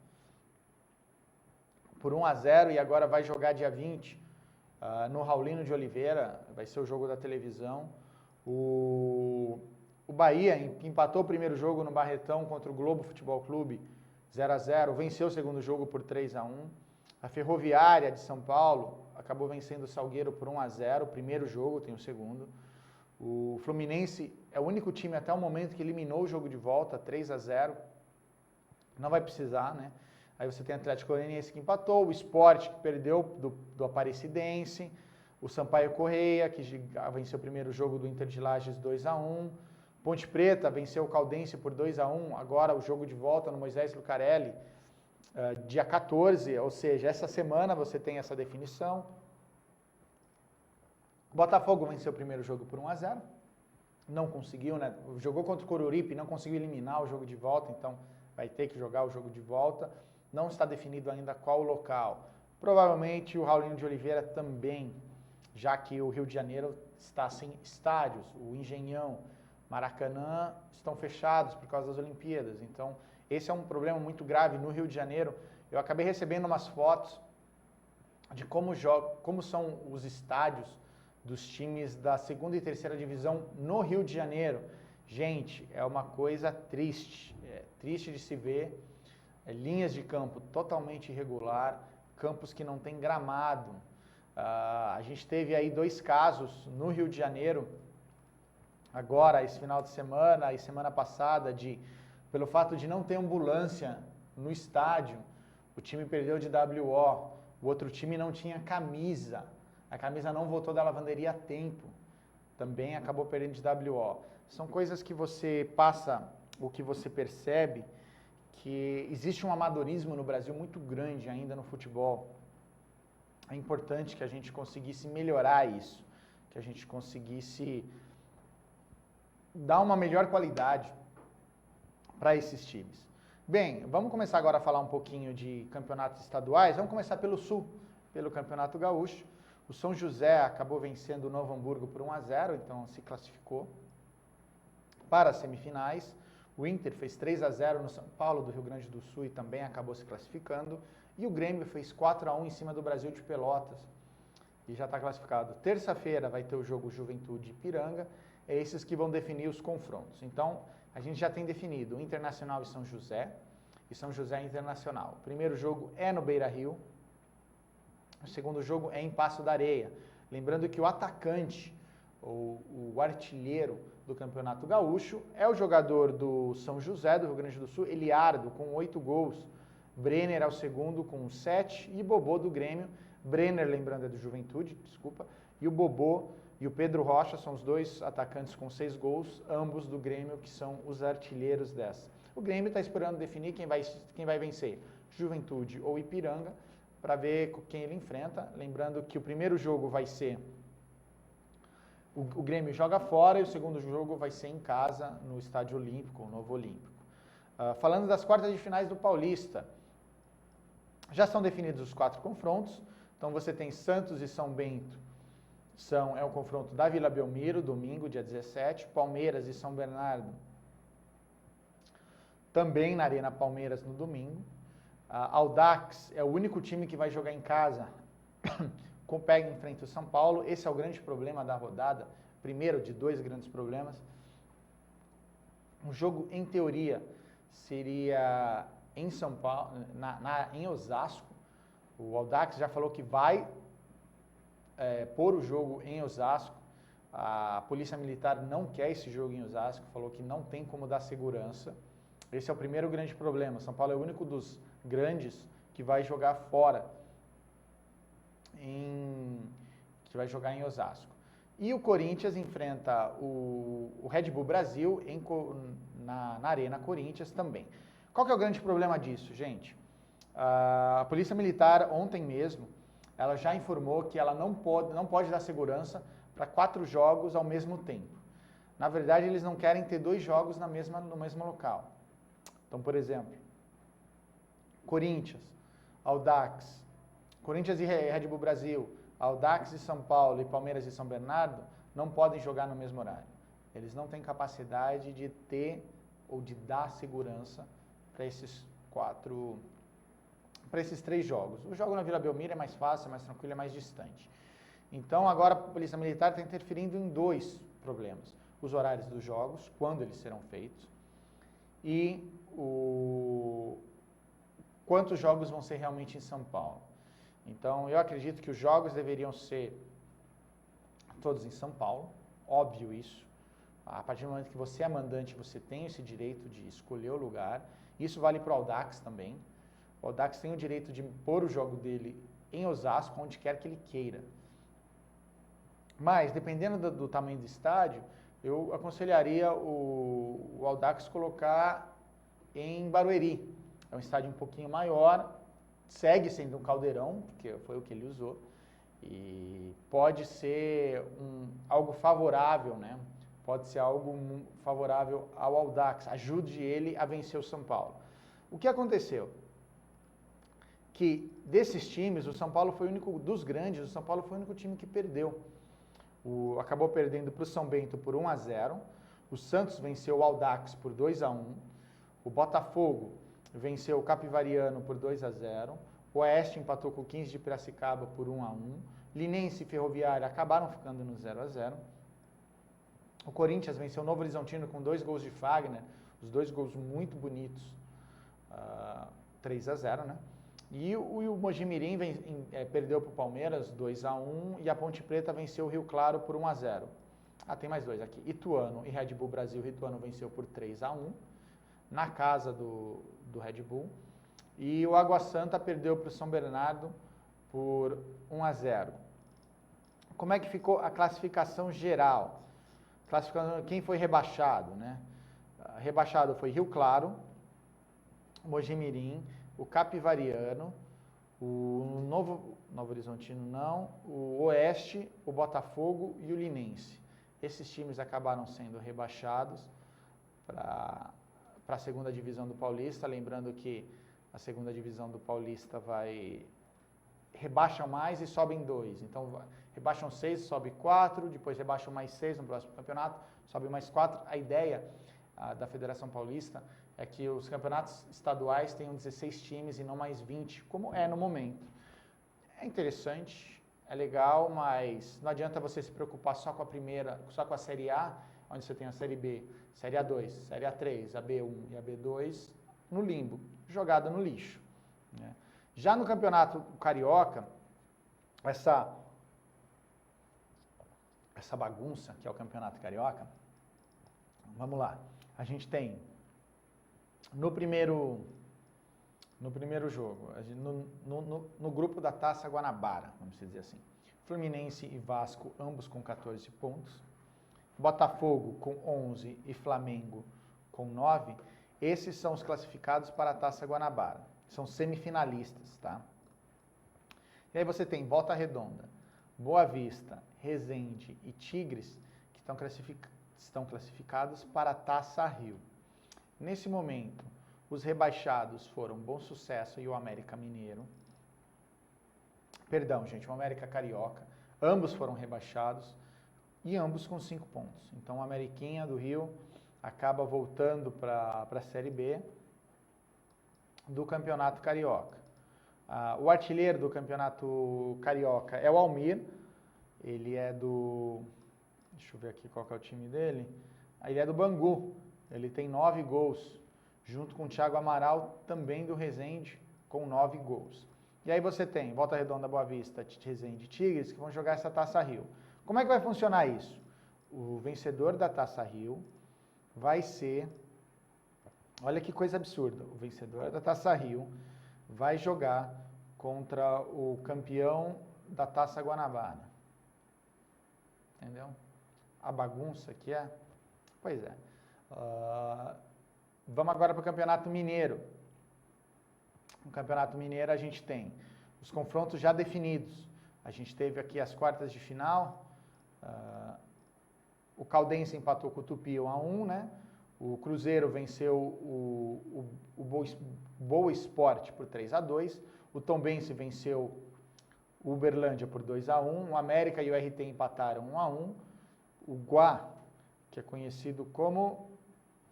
por 1-0 e agora vai jogar dia 20. No Raulino de Oliveira, vai ser o jogo da televisão. O Bahia empatou o primeiro jogo no Barretão contra o Globo Futebol Clube, 0-0, venceu o segundo jogo por 3-1. A Ferroviária de São Paulo acabou vencendo o Salgueiro por 1-0, o primeiro jogo, tem o segundo. O Fluminense é o único time até o momento que eliminou o jogo de volta, 3-0. Não vai precisar, né? Aí você tem o Atlético Goianiense que empatou, o Sport que perdeu do Aparecidense, o Sampaio Correia que venceu o primeiro jogo do Inter de Lages 2-1, Ponte Preta venceu o Caldense por 2-1, agora o jogo de volta no Moisés Lucarelli, dia 14, ou seja, essa semana você tem essa definição. O Botafogo venceu o primeiro jogo por 1-0, não conseguiu, né? Jogou contra o Coruripe, não conseguiu eliminar o jogo de volta, então vai ter que jogar o jogo de volta. Não está definido ainda qual o local. Provavelmente o Raulino de Oliveira também, já que o Rio de Janeiro está sem estádios. O Engenhão, Maracanã estão fechados por causa das Olimpíadas. Então, esse é um problema muito grave no Rio de Janeiro. Eu acabei recebendo umas fotos de como são os estádios dos times da 2ª e 3ª divisão no Rio de Janeiro. Gente, é uma coisa triste. É triste de se ver. Linhas de campo totalmente irregular, campos que não tem gramado. A gente teve aí 2 casos no Rio de Janeiro, agora, esse final de semana e semana passada, pelo fato de não ter ambulância no estádio, o time perdeu de WO, o outro time não tinha camisa, a camisa não voltou da lavanderia a tempo, também acabou perdendo de WO. São coisas que você passa, o que você percebe, que existe um amadorismo no Brasil muito grande ainda no futebol. É importante que a gente conseguisse melhorar isso, que a gente conseguisse dar uma melhor qualidade para esses times. Bem, vamos começar agora a falar um pouquinho de campeonatos estaduais. Vamos começar pelo Sul, pelo Campeonato Gaúcho. O São José acabou vencendo o Novo Hamburgo por 1-0, então se classificou para as semifinais. O Inter fez 3-0 no São Paulo do Rio Grande do Sul e também acabou se classificando. E o Grêmio fez 4-1 em cima do Brasil de Pelotas. e já está classificado. Terça-feira vai ter o jogo Juventude e Ipiranga, é esses que vão definir os confrontos. Então, a gente já tem definido Internacional e São José Internacional. O primeiro jogo é no Beira-Rio, o segundo jogo é em Passo da Areia. Lembrando que o atacante, o artilheiro do Campeonato Gaúcho, é o jogador do São José, do Rio Grande do Sul, Eliardo, com 8 gols. Brenner é o segundo com 7 e Bobô do Grêmio. Brenner, lembrando, é do Juventude, desculpa. E o Bobô e o Pedro Rocha são os dois atacantes com 6 gols, ambos do Grêmio, que são os artilheiros dessa. O Grêmio está esperando definir quem vai vencer, Juventude ou Ipiranga, para ver quem ele enfrenta. Lembrando que o primeiro jogo vai ser... O Grêmio joga fora e o segundo jogo vai ser em casa, no Estádio Olímpico, o Novo Olímpico. Falando das quartas de finais do Paulista, já estão definidos os 4 confrontos. Então você tem Santos e São Bento, é o confronto da Vila Belmiro, domingo, dia 17. Palmeiras e São Bernardo, também na Arena Palmeiras no domingo. Audax é o único time que vai jogar em casa, pega em frente ao São Paulo. Esse é o grande problema da rodada, primeiro de 2 grandes problemas. O jogo, em teoria, seria em São Paulo, em Osasco. O Audax já falou que vai pôr o jogo em Osasco. A Polícia Militar não quer esse jogo em Osasco, falou que não tem como dar segurança. Esse é o primeiro grande problema. São Paulo é o único dos grandes que vai jogar fora, que vai jogar em Osasco. E o Corinthians enfrenta o Red Bull Brasil na Arena Corinthians também. Qual que é o grande problema disso, gente? A Polícia Militar, ontem mesmo, ela já informou que ela não pode dar segurança para 4 jogos ao mesmo tempo. Na verdade, eles não querem ter 2 jogos no mesmo local. Então, por exemplo, Corinthians, Audax, Corinthians e Red Bull Brasil, Audax e São Paulo e Palmeiras e São Bernardo não podem jogar no mesmo horário. Eles não têm capacidade de ter ou de dar segurança para esses 3 jogos. O jogo na Vila Belmiro é mais fácil, é mais tranquilo, é mais distante. Então, agora a Polícia Militar está interferindo em 2 problemas. Os horários dos jogos, quando eles serão feitos, e quantos jogos vão ser realmente em São Paulo. Então, eu acredito que os jogos deveriam ser todos em São Paulo, óbvio isso. A partir do momento que você é mandante, você tem esse direito de escolher o lugar. Isso vale para o Audax também. O Audax tem o direito de pôr o jogo dele em Osasco, onde quer que ele queira. Mas, dependendo do tamanho do estádio, eu aconselharia o Audax colocar em Barueri. É um estádio um pouquinho maior, segue sendo um caldeirão, porque foi o que ele usou, e pode ser algo favorável, né? Pode ser algo favorável ao Audax, ajude ele a vencer o São Paulo. O que aconteceu? Que desses times, o São Paulo foi o único, dos grandes, o São Paulo foi o único time que perdeu. Acabou perdendo para o São Bento por 1-0, o Santos venceu o Audax por 2-1, o Botafogo venceu o Capivariano por 2-0, o Oeste empatou com o 15 de Piracicaba por 1-1, Linense e Ferroviária acabaram ficando no 0-0, o Corinthians venceu o Novo Horizontino com 2 gols de Fagner, os 2 gols muito bonitos, 3-0, né? E o Mojimirim perdeu para o Palmeiras 2-1 e a Ponte Preta venceu o Rio Claro por 1-0. Tem mais 2 aqui. Ituano e Red Bull Brasil. Ituano venceu por 3-1 na casa do Red Bull. E o Água Santa perdeu para o São Bernardo por 1-0. Como é que ficou a classificação geral? Classificando quem foi rebaixado, né? Rebaixado foi Rio Claro, Mojimirim, o Capivariano, o Novo Horizontino não, o Oeste, o Botafogo e o Linense. Esses times acabaram sendo rebaixados para a segunda divisão do Paulista, lembrando que a segunda divisão do Paulista rebaixam mais e sobem 2. Então, rebaixam 6, sobe 4, depois rebaixam mais 6 no próximo campeonato, sobe mais 4. A ideia da Federação Paulista é que os campeonatos estaduais tenham 16 times e não mais 20, como é no momento. É interessante, é legal, mas não adianta você se preocupar só com a primeira, só com a Série A, onde você tem a Série B, Série A2, Série A3, a B1 e a B2 no limbo, jogada no lixo, né? Já no Campeonato Carioca, essa bagunça que é o Campeonato Carioca, vamos lá, a gente tem no primeiro jogo, no grupo da Taça Guanabara, vamos dizer assim, Fluminense e Vasco, ambos com 14 pontos, Botafogo com 11 e Flamengo com 9, esses são os classificados para a Taça Guanabara, são semifinalistas, tá? E aí você tem Volta Redonda, Boa Vista, Resende e Tigres, que estão classificados para a Taça Rio. Nesse momento, os rebaixados foram Bom Sucesso e o América Mineiro. Perdão, gente, o América Carioca. Ambos foram rebaixados e ambos com 5 pontos. Então, o Ameriquinha do Rio acaba voltando para a Série B do Campeonato Carioca. O artilheiro do Campeonato Carioca é o Almir. Ele é do... Deixa eu ver aqui qual que é o time dele. Ele é do Bangu. Ele tem 9 gols. Junto com o Thiago Amaral, também do Resende, com 9 gols. E aí você tem Volta Redonda, Boa Vista, Resende e Tigres, que vão jogar essa Taça Rio. Como é que vai funcionar isso? O vencedor da Taça Rio vai ser... Olha que coisa absurda. O vencedor da Taça Rio vai jogar contra o campeão da Taça Guanabara. Entendeu? A bagunça que é? Pois é. Vamos agora para o Campeonato Mineiro. No Campeonato Mineiro a gente tem os confrontos já definidos. A gente teve aqui as quartas de final. O Caldense empatou com o Tupi 1-1, né? O Cruzeiro venceu o Boa Esporte por 3-2. O Tombense venceu o Uberlândia por 2-1. O América e o RT empataram 1-1. O Guá, que é conhecido como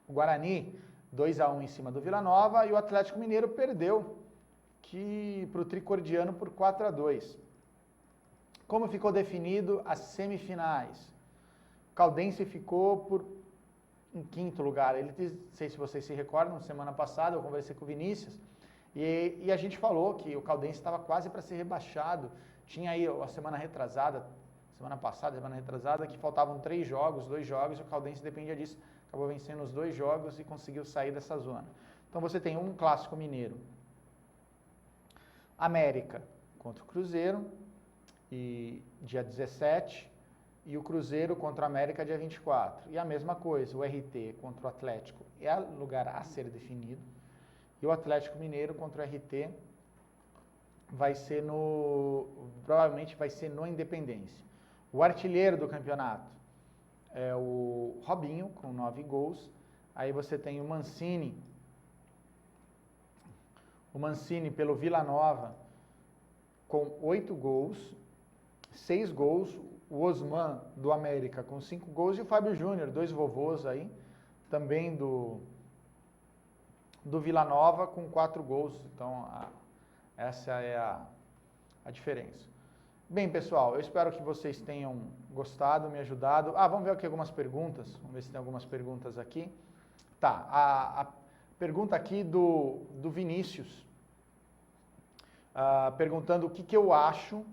o Guarani, 2-1 em cima do Vila Nova. E o Atlético Mineiro perdeu para o Tricordiano por 4-2. Como ficou definido as semifinais? O Caldense ficou em quinto lugar. Não sei se vocês se recordam, semana passada eu conversei com o Vinícius e a gente falou que o Caldense estava quase para ser rebaixado. Tinha aí a semana retrasada, que faltavam 2 jogos, e o Caldense dependia disso. Acabou vencendo os 2 jogos e conseguiu sair dessa zona. Então você tem um clássico mineiro. América contra o Cruzeiro, e dia 17, e o Cruzeiro contra o América dia 24. E a mesma coisa, o RT contra o Atlético é lugar a ser definido. E o Atlético Mineiro contra o RT provavelmente vai ser no Independência. O artilheiro do campeonato é o Robinho, com 9 gols. Aí você tem o Mancini pelo Vila Nova, com 8 gols, 6 gols. O Osman do América com 5 gols e o Fábio Júnior, 2 vovôs aí, também do Vila Nova com 4 gols. Então, essa é a diferença. Bem, pessoal, eu espero que vocês tenham gostado, me ajudado. Vamos ver aqui algumas perguntas. Vamos ver se tem algumas perguntas aqui. Tá, a pergunta aqui do Vinícius, perguntando o que eu acho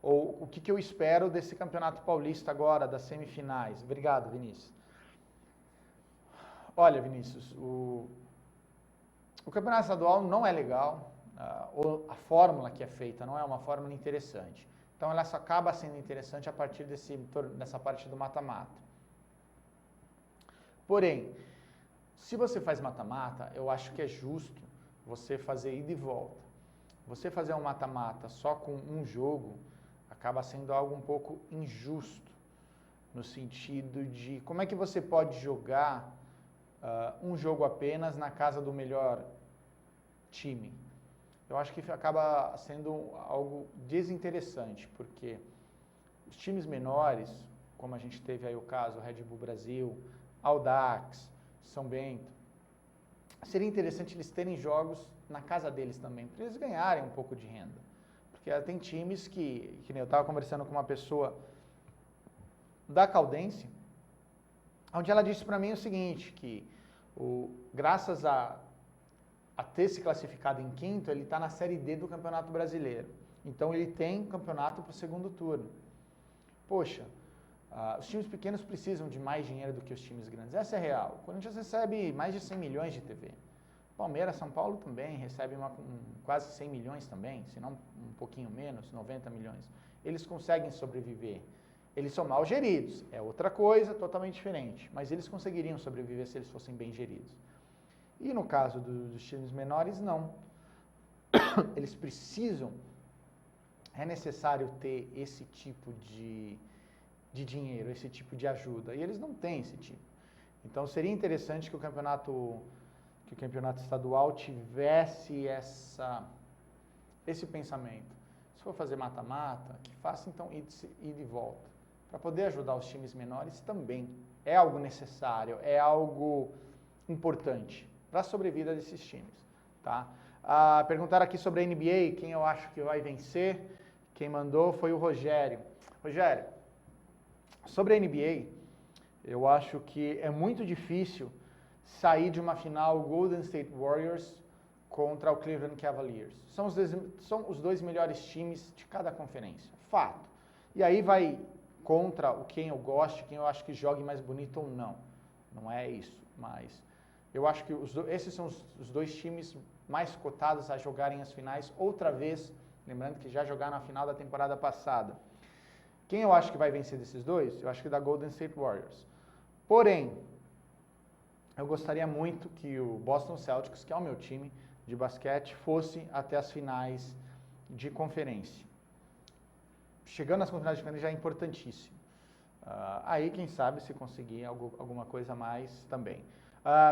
ou o que eu espero desse Campeonato Paulista agora, das semifinais. Obrigado, Vinícius. Olha, Vinícius, o Campeonato Estadual não é legal, a fórmula que é feita não é uma fórmula interessante. Então, ela só acaba sendo interessante a partir dessa parte do mata-mata. Porém, se você faz mata-mata, eu acho que é justo você fazer ida e volta. Você fazer um mata-mata só com um jogo acaba sendo algo um pouco injusto, no sentido de como é que você pode jogar um jogo apenas na casa do melhor time. Eu acho que acaba sendo algo desinteressante, porque os times menores, como a gente teve aí o caso Red Bull Brasil, Audax, São Bento, seria interessante eles terem jogos na casa deles também, para eles ganharem um pouco de renda. Porque tem times que nem eu estava conversando com uma pessoa da Caldense, onde ela disse para mim o seguinte, que graças a ter se classificado em quinto, ele está na Série D do Campeonato Brasileiro. Então ele tem campeonato para o segundo turno. Poxa, os times pequenos precisam de mais dinheiro do que os times grandes. Essa é real. O Corinthians recebe mais de 100 milhões de TV. Palmeiras, São Paulo também recebe quase 100 milhões também, se não um pouquinho menos, 90 milhões. Eles conseguem sobreviver. Eles são mal geridos, é outra coisa, totalmente diferente. Mas eles conseguiriam sobreviver se eles fossem bem geridos. E no caso dos times menores, não. Eles precisam, é necessário ter esse tipo de dinheiro, esse tipo de ajuda. E eles não têm esse tipo. Então seria interessante que o campeonato estadual tivesse esse pensamento. Se for fazer mata-mata, que faça então ida e volta. Para poder ajudar os times menores também. É algo necessário, é algo importante para a sobrevida desses times. Tá? Perguntaram aqui sobre a NBA, quem eu acho que vai vencer. Quem mandou foi o Rogério. Rogério, sobre a NBA, eu acho que é muito difícil sair de uma final Golden State Warriors contra o Cleveland Cavaliers. São os dois melhores times de cada conferência. Fato. E aí vai contra quem eu gosto, quem eu acho que jogue mais bonito ou não. Não é isso, mas eu acho que esses são os dois times mais cotados a jogarem as finais outra vez, lembrando que já jogaram a final da temporada passada. Quem eu acho que vai vencer desses dois? Eu acho que da Golden State Warriors. Porém, eu gostaria muito que o Boston Celtics, que é o meu time de basquete, fosse até as finais de conferência. Chegando nas finais de conferência já é importantíssimo. Aí, quem sabe, se conseguir alguma coisa a mais também.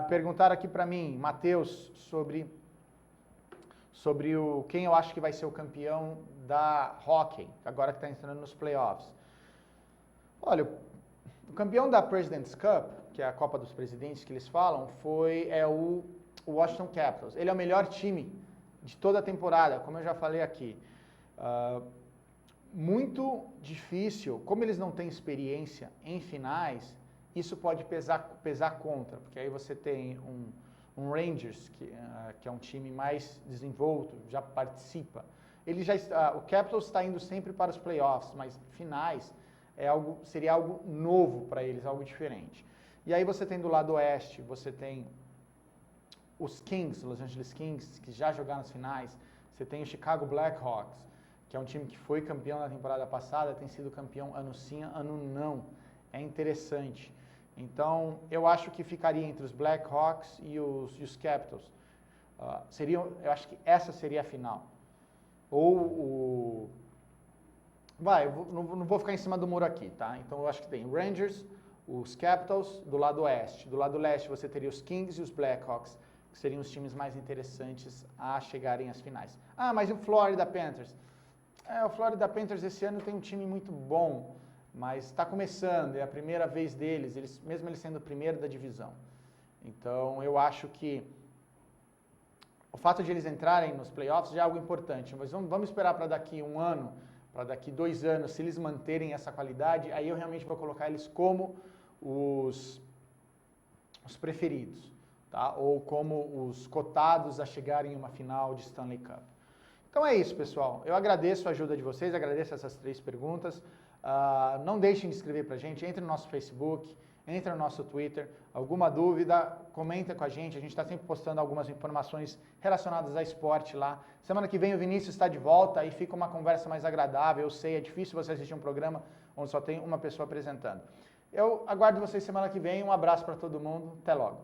Perguntaram aqui para mim, Matheus, sobre quem eu acho que vai ser o campeão da hockey, agora que está entrando nos playoffs. Olha, o campeão da President's Cup, que é a Copa dos Presidentes que eles falam, é o Washington Capitals. Ele é o melhor time de toda a temporada, como eu já falei aqui. Muito difícil, como eles não têm experiência em finais, isso pode pesar contra, porque aí você tem um Rangers, que é um time mais desenvolto, já participa. O Capitals está indo sempre para os playoffs, mas finais seria algo novo para eles, algo diferente. E aí você tem do lado oeste, você tem os Kings, Los Angeles Kings, que já jogaram nas finais. Você tem o Chicago Blackhawks, que é um time que foi campeão na temporada passada, tem sido campeão ano sim, ano não. É interessante. Então, eu acho que ficaria entre os Blackhawks e os Capitals. Eu acho que essa seria a final. Não vou ficar em cima do muro aqui, tá? Então, eu acho que tem Rangers, os Capitals, do lado oeste. Do lado leste, você teria os Kings e os Blackhawks, que seriam os times mais interessantes a chegarem às finais. Mas o Florida Panthers? O Florida Panthers esse ano tem um time muito bom, mas está começando, é a primeira vez deles, mesmo eles sendo o primeiro da divisão. Então, eu acho que o fato de eles entrarem nos playoffs já é algo importante, mas vamos esperar para daqui um ano, para daqui 2 anos, se eles manterem essa qualidade, aí eu realmente vou colocar eles como os preferidos, tá? Ou como os cotados a chegarem em uma final de Stanley Cup. Então é isso, pessoal. Eu agradeço a ajuda de vocês, agradeço essas 3 perguntas. Não deixem de escrever para a gente, entre no nosso Facebook, entre no nosso Twitter. Alguma dúvida, comenta com a gente está sempre postando algumas informações relacionadas a esporte lá. Semana que vem o Vinícius está de volta e fica uma conversa mais agradável. Eu sei, é difícil você assistir um programa onde só tem uma pessoa apresentando. Eu aguardo vocês semana que vem, um abraço para todo mundo, até logo.